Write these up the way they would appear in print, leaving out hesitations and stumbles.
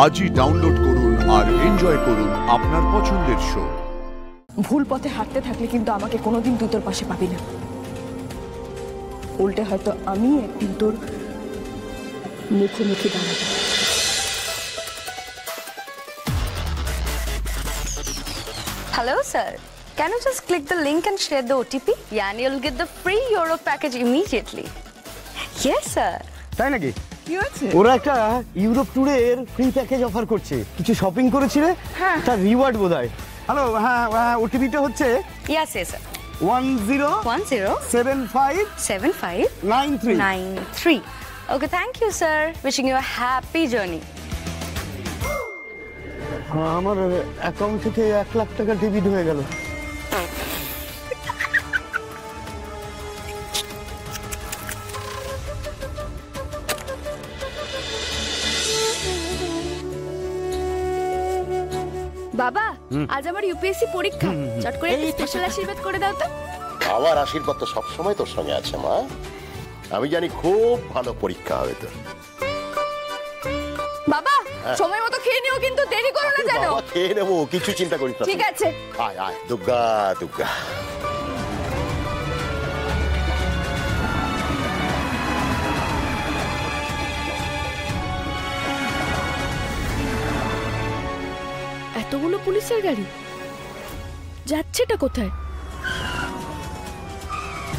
আজই ডাউনলোড করুন আর এনজয় করুন আপনার পছন্দের শো। ভুল পথে হাঁটতে থাকলে কিন্তু আমাকে কোনোদিন তুই তোর পাশে পাবি না। উল্টে হয়তো আমি একদিন তোর মুখোমুখি দাঁড়াবো। Hello, sir. Can you just click the link and share the OTP? Yeah, and you'll get the free Europe package immediately. Yes, sir. তাই নাকি? কি হচ্ছে? ওরা একটা ইউরোপ ট্যুরের ফ্রি প্যাকেজ অফার করছে। কিছু শপিং করেছিলে? হ্যাঁ। তার রিওয়ার্ড বোধহয়। হ্যালো, হ্যাঁ, ওটিপিটা হচ্ছে Yes, yes, sir. 10757593 107593. Okay, thank you, sir. Wishing you a happy journey. আমার অ্যাকাউন্ট থেকে 1 লাখ টাকা ডেবিট হয়ে গেল। বাবা, আজ আমার ইউপিএসসি পরীক্ষা। চট করে স্পেশাল আশীর্বাদ করে দাও তো। আমার আশীর্বাদ তো সবসময় তোর সঙ্গে আছে মা। আমি জানি খুব ভালো পরীক্ষা হবে তোর। বাবা, সময় মতো খেয়ে নিও, কিন্তু দেরি করো না যেন। বাবা, খেয়ে নেবো, কিছু চিন্তা করিস না। ঠিক আছে। আয় আয়, দুর্গা দুর্গা। এতগুলো পুলিশের গাড়ি যাচ্ছেটা কোথায়?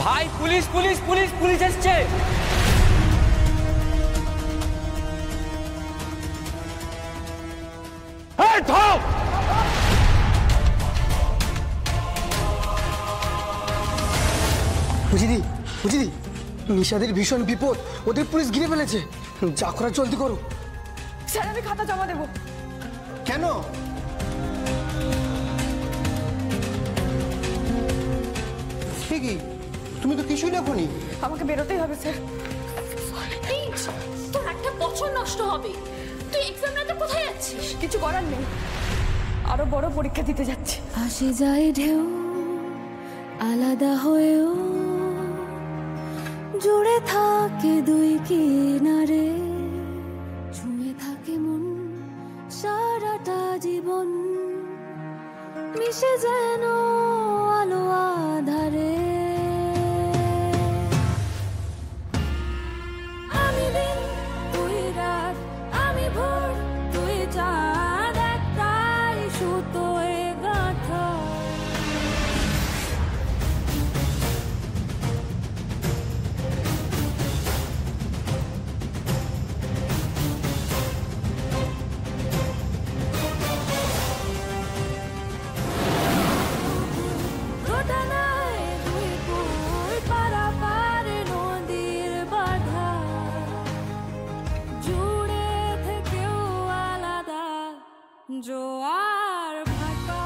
ভাই, পুলিশ পুলিশ পুলিশ পুলিশ এসছে। এই থাম! বুঝিদি বুঝিদি, নিশাদের ভীষণ বিপদ, ওদের পুলিশ ঘিরে ফেলেছে। যা করার জলদি করো। স্যার, আমি খাতা জমা দেবো। কেন? ঠিকই, তুমি তো কিছুই লেখোনি। আমাকে বেরোতেই হবে স্যার। তোর একটা বছর নষ্ট হবে। তুই এক্সাম দিতে কোথায় যাচ্ছিস? কিছু করার নেই, আরো বড় পরীক্ষা দিতে যাচ্ছি। আসে যায় ঢেউ আলাদা হয়েও, জুড়ে থাকে দুই কিনারে, ছুঁয়ে থাকে মন সারাটা জীবন, মিশে যেন আলো আধারে। আমি দিন, তুই রাত, আমি ভোর, তুই চাঁদ, একটাই সুতোয় গাঁথা। ঘটনায় দুই কুল পারাপারে নদীর বাধা, জুড়ে থেকেও আলাদা জোয়ার ভাটা,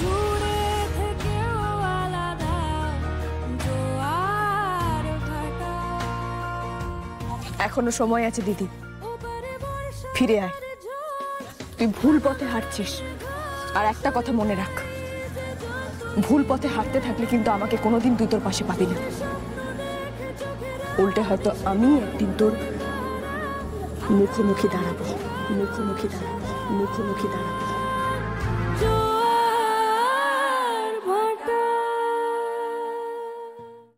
জুড়ে থেকেও আলাদা জোয়ার ভাটা। এখনো সময় আছে দিদি, ফিরে আয়। তুই ভুল পথে হাঁটছিস, আর একটা কথা মনে রাখ, ভুল পথে হাঁটতে থাকলে কিন্তু আমাকে কোনোদিন তুই তোর পাশে পাবি না। উল্টে হয়তো আমি একদিন তোর মুখোমুখি দাঁড়াবো, মুখোমুখি দাঁড়াবো, মুখোমুখি দাঁড়াবো।